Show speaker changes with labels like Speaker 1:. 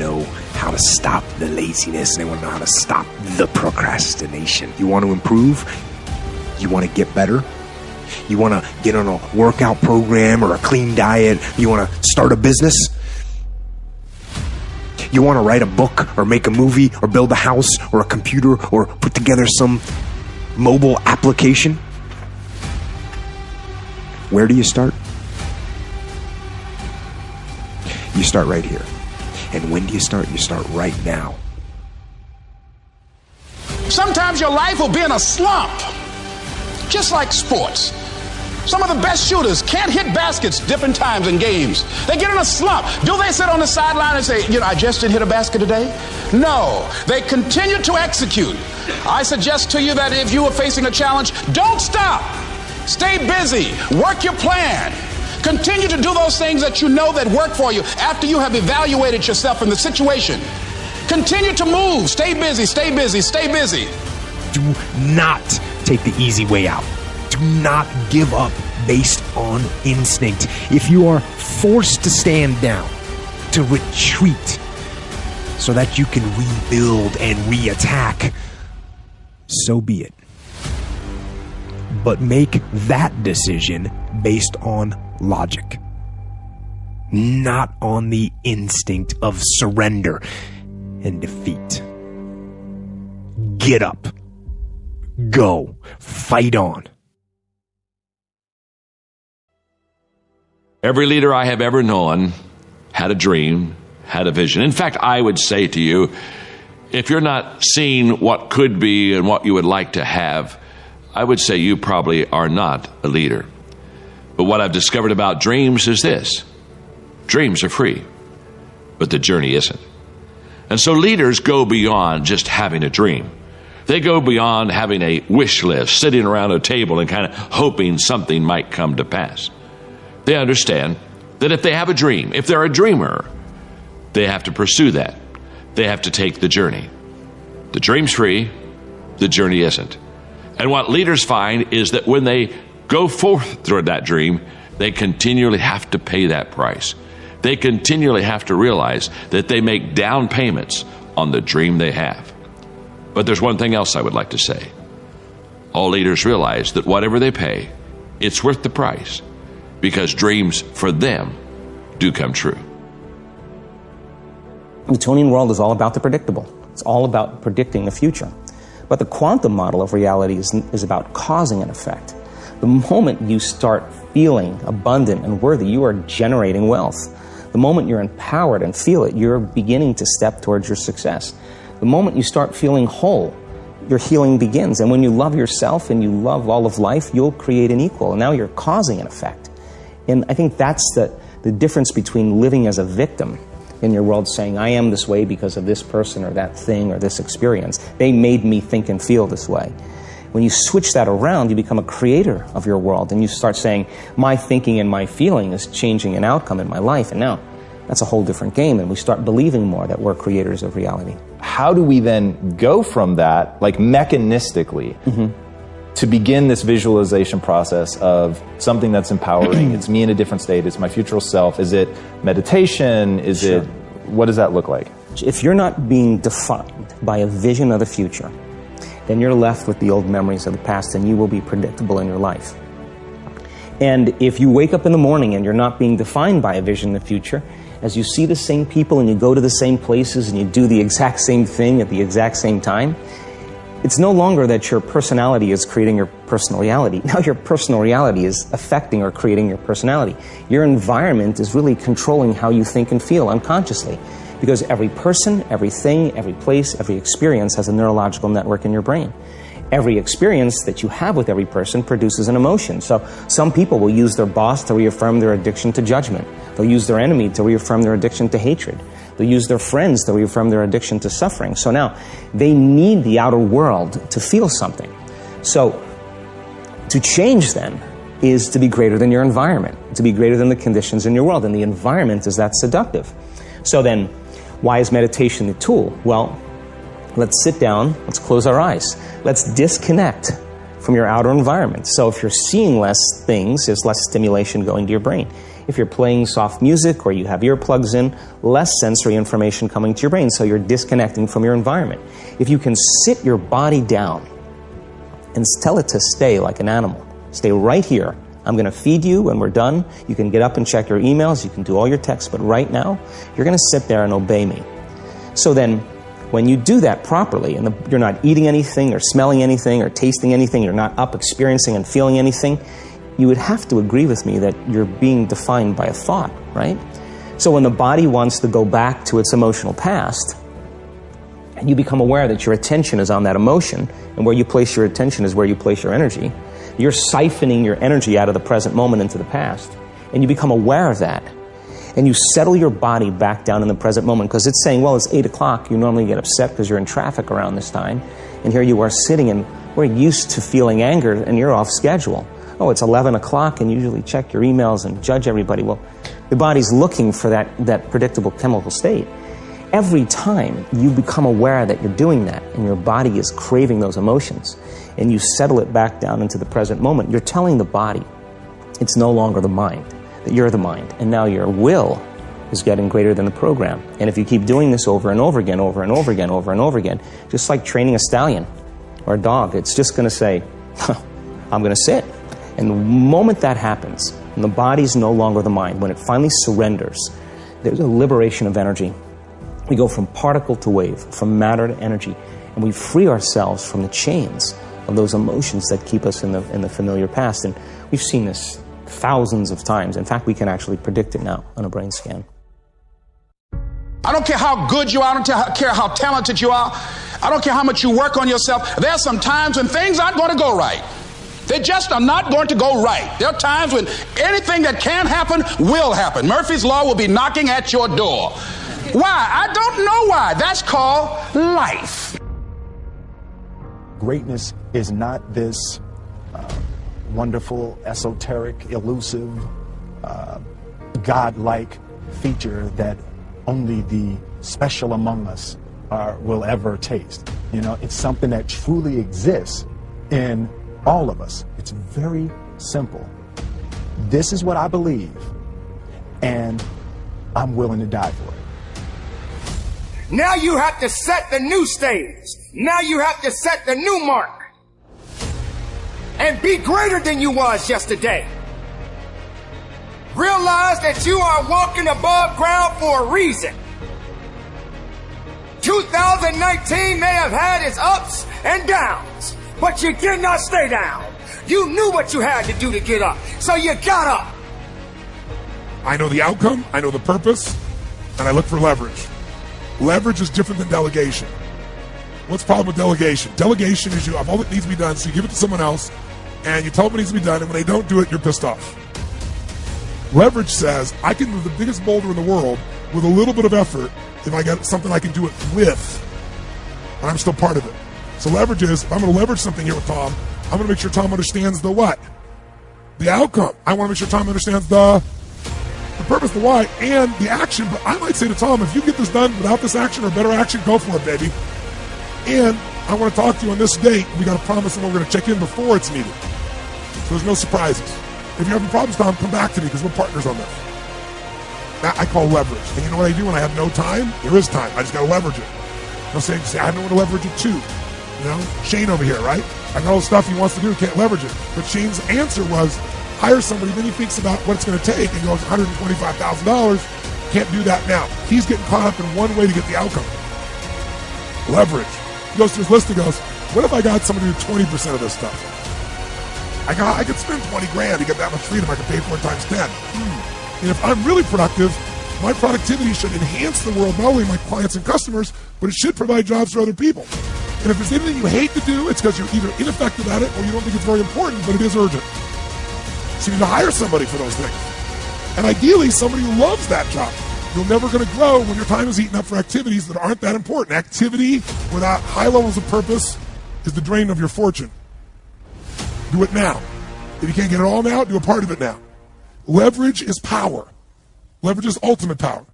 Speaker 1: know how to stop the laziness. They want to know how to stop the procrastination. You want to improve? You want to get better? You want to get on a workout program or a clean diet? You want to start a business? You want to write a book or make a movie or build a house or a computer or put together some mobile application? Where do you start? You start right here. And when do you start? You start right now.
Speaker 2: Sometimes your life will be in a slump, just like sports. Some of the best shooters can't hit baskets different times in games. They get in a slump. Do they sit on the sideline and say, I just didn't hit a basket today? No, they continue to execute. I suggest to you that if you are facing a challenge, don't stop. Stay busy. Work your plan. Continue to do those things that you know that work for you after you have evaluated yourself in the situation. Continue to move. Stay busy, stay busy, stay busy.
Speaker 1: Do not take the easy way out. Do not give up based on instinct. If you are forced to stand down, to retreat, so that you can rebuild and reattack, so be it. But make that decision based on logic, not on the instinct of surrender and defeat. Get up. Go. Fight on.
Speaker 3: Every leader I have ever known had a dream, had a vision. In fact, I would say to you, if you're not seeing what could be and what you would like to have, I would say you probably are not a leader. But what I've discovered about dreams is this: dreams are free, but the journey isn't. And so leaders go beyond just having a dream. They go beyond having a wish list, sitting around a table and kind of hoping something might come to pass. They understand that if they have a dream, if they're a dreamer, they have to pursue that. They have to take the journey. The dream's free, the journey isn't. And what leaders find is that when they go forth toward that dream, they continually have to pay that price. They continually have to realize that they make down payments on the dream they have. But there's one thing else I would like to say. All leaders realize that whatever they pay, it's worth the price, because dreams for them do come true.
Speaker 4: The Newtonian world is all about the predictable. It's all about predicting the future. But the quantum model of reality is about causing an effect. The moment you start feeling abundant and worthy, you are generating wealth. The moment you're empowered and feel it, you're beginning to step towards your success. The moment you start feeling whole, your healing begins. And when you love yourself and you love all of life, you'll create an equal. And now you're causing an effect. And I think that's the difference between living as a victim in your world, saying, I am this way because of this person or that thing or this experience. They made me think and feel this way. When you switch that around, you become a creator of your world, and you start saying, my thinking and my feeling is changing an outcome in my life. And now that's a whole different game, and we start believing more that we're creators of reality.
Speaker 5: How do we then go from that, like mechanistically, to begin this visualization process of something that's empowering? It's me in a different state. It's my future self. Is it meditation? Is it, what does that look like?
Speaker 4: If you're not being defined by a vision of the future, then you're left with the old memories of the past, and you will be predictable in your life. And if you wake up in the morning and you're not being defined by a vision of the future, as you see the same people and you go to the same places and you do the exact same thing at the exact same time, it's no longer that your personality is creating your personal reality. Now your personal reality is affecting or creating your personality. Your environment is really controlling how you think and feel unconsciously. Because every person, everything, every place, every experience has a neurological network in your brain. Every experience that you have with every person produces an emotion. So some people will use their boss to reaffirm their addiction to judgment. They'll use their enemy to reaffirm their addiction to hatred. They'll use their friends to reaffirm their addiction to suffering. So now they need the outer world to feel something. So to change then is to be greater than your environment, to be greater than the conditions in your world. And the environment is that seductive. So then, why is meditation the tool? Well, let's sit down, let's close our eyes. Let's disconnect from your outer environment. So if you're seeing less things, there's less stimulation going to your brain. If you're playing soft music or you have earplugs in, less sensory information coming to your brain, so you're disconnecting from your environment. If you can sit your body down and tell it to stay like an animal, stay right here. I'm going to feed you when we're done. You can get up and check your emails. You can do all your texts. But right now, you're going to sit there and obey me. So then, when you do that properly, and you're not eating anything or smelling anything or tasting anything, you're not up experiencing and feeling anything, you would have to agree with me that you're being defined by a thought, right? So when the body wants to go back to its emotional past, and you become aware that your attention is on that emotion, and where you place your attention is where you place your energy, you're siphoning your energy out of the present moment into the past, and you become aware of that, and you settle your body back down in the present moment, because it's saying, well, it's 8 o'clock, you normally get upset because you're in traffic around this time, and here you are sitting, and we're used to feeling anger, and you're off schedule. Oh, it's 11 o'clock, and you usually check your emails and judge everybody. Well, the body's looking for that predictable chemical state. Every time you become aware that you're doing that, and your body is craving those emotions, and you settle it back down into the present moment, you're telling the body it's no longer the mind, that you're the mind, and now your will is getting greater than the program. And if you keep doing this over and over again, over and over again, over and over again, just like training a stallion or a dog, it's just going to say, I'm going to sit. And the moment that happens, and the body's no longer the mind, when it finally surrenders, there's a liberation of energy. We go from particle to wave, from matter to energy, and we free ourselves from the chains of those emotions that keep us in the familiar past. And we've seen this thousands of times. In fact, we can actually predict it now on a brain scan.
Speaker 2: I don't care how good you are. I don't care how talented you are. I don't care how much you work on yourself. There are some times when things aren't going to go right. They just are not going to go right. There are times when anything that can happen will happen. Murphy's Law will be knocking at your door. Why? I don't know why. That's called life.
Speaker 6: Greatness is not this wonderful, esoteric, elusive, God-like feature that only the special among us will ever taste. You know, it's something that truly exists in all of us. It's very simple. This is what I believe, and I'm willing to die for it.
Speaker 7: Now you have to set the new stage. Now you have to set the new mark. And be greater than you was yesterday. Realize that you are walking above ground for a reason. 2019 may have had its ups and downs, but you did not stay down. You knew what you had to do to get up, so you got up.
Speaker 8: I know the outcome, I know the purpose, and I look for leverage. Leverage is different than delegation. What's the problem with delegation? Delegation is you have all that needs to be done, so you give it to someone else, and you tell them what needs to be done, and when they don't do it, you're pissed off. Leverage says, I can move the biggest boulder in the world with a little bit of effort if I got something I can do it with, and I'm still part of it. So leverage is, if I'm going to leverage something here with Tom, I'm going to make sure Tom understands the what? The outcome. I want to make sure Tom understands the purpose, the why, and the action. But I might say to Tom, if you get this done without this action or better action, go for it, baby. And I want to talk to you on this date. We got to promise them we're going to check in before it's needed. So there's no surprises. If you're having problems, Tom, come back to me because we're partners on this. That I call leverage. And you know what I do when I have no time? There is time. I just got to leverage it. I'll say I have no one to leverage it to. You know, Shane over here, right? I got all the stuff he wants to do, can't leverage it. But Shane's answer was, hire somebody, then he thinks about what it's going to take and goes, $125,000, can't do that now. He's getting caught up in one way to get the outcome. Leverage. He goes to his list and goes, what if I got somebody to do 20% of this stuff? I could spend 20 grand to get that much freedom. I could pay for it times 10. And if I'm really productive, my productivity should enhance the world, not only my clients and customers, but it should provide jobs for other people. And if there's anything you hate to do, it's because you're either ineffective at it or you don't think it's very important, but it is urgent. So you need to hire somebody for those things. And ideally, somebody who loves that job. You're never going to grow when your time is eaten up for activities that aren't that important. Activity without high levels of purpose is the drain of your fortune. Do it now. If you can't get it all now, do a part of it now. Leverage is power. Leverage is ultimate power.